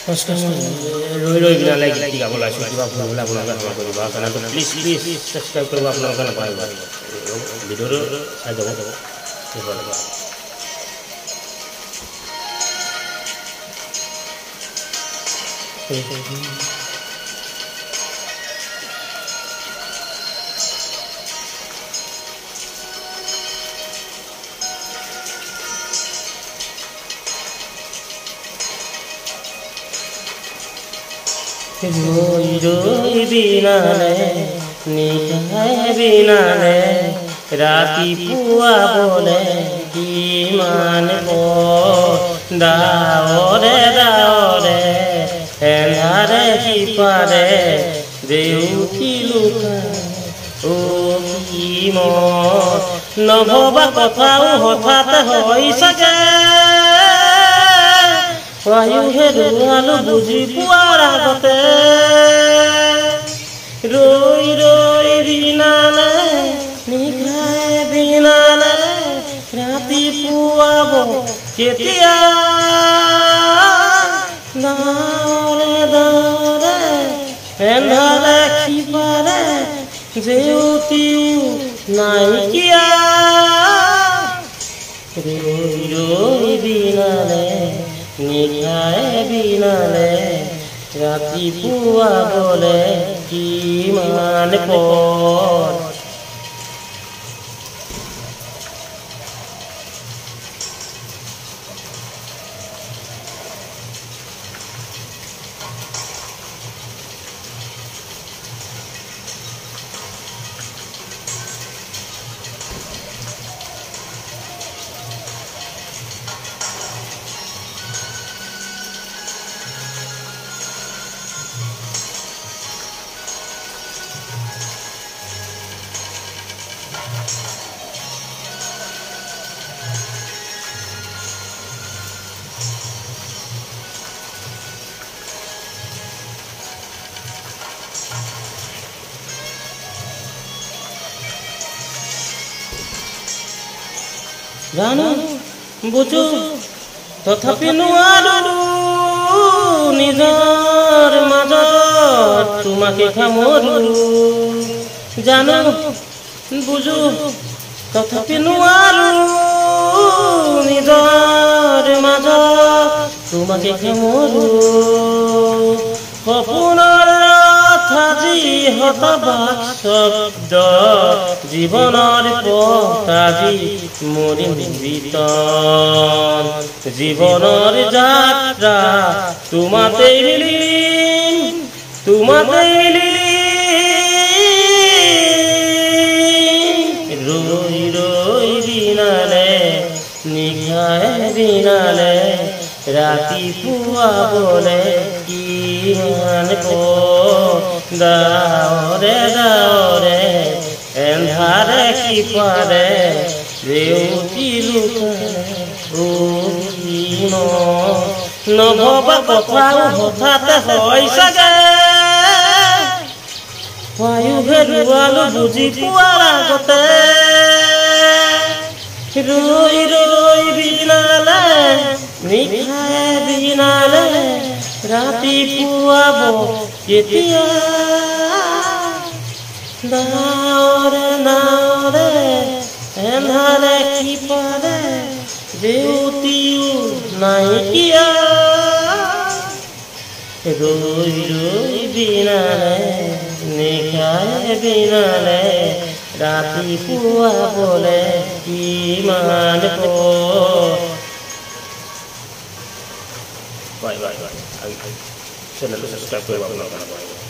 ৰৈ ৰৈ বিনালে গীত গাব ওলাইছোঁ কিবা ভুল হ'লে আপোনালোকে ক্ষমা কৰিব আৰু চেনেলটো প্লিজ ছাবস্ক্ৰাইব কৰিব আপোনালোকে নাপাহৰিব ভিডিঅ'টো চাই যাব রই রই বিনালে নিশায় বিনালে রাতি পুয়া বলে কিমান দাওরে দাওরে এন্ধারে সিপারে দেউতি লুকা ও কি মত নভবা কথাও হঠাৎ হয় সাগে Wayu herualu buji puar agate Roi roi binale Nikhae binale Rati puabo ketia Daore daore Endhale khipare Jeutiu naikia Roi roi binale নিশায় বিনালে রাতি পুয়া বলে কিমান পর জানো বুঝো তথাপি নোৱাৰো নিজৰ মাজত তোমাকে খামৰো জানো বুঝো তথাপি নোৱাৰো নিজৰ মাজত তোমাকে খামৰো সপোনৰ আজি হতবাক শব্দ জীবনৰ পথ আজি মৰিম বিতন জীবনৰ যাত্ৰা তোমাতেই লিলিম ৰৈ ৰৈ বিনালে নিশায় বিনালে রাতি পুয়া বলে কিমান দাওরে দাওরে এন্ধারে সিপারে রেউতি লুকালে ও কিম নভবা কথাও হঠাৎ হয় সাগে বায়ু হেৰুৱালো বুজি পোৱাৰ আগতে রই রই বিনালে নিশায় বিনালে রাতি পুয়াবো কেতিয়া দাওরে দাওরে এন্ধারে সিপারে দেউতিও নাইকিয়া রই রই বিনালে নিশায় বিনালে রাতি পুয়া বলে কিমান বাই বাই বাই চ্যানেলটো সাবস্ক্রাইব কৰিব আপোনালোকে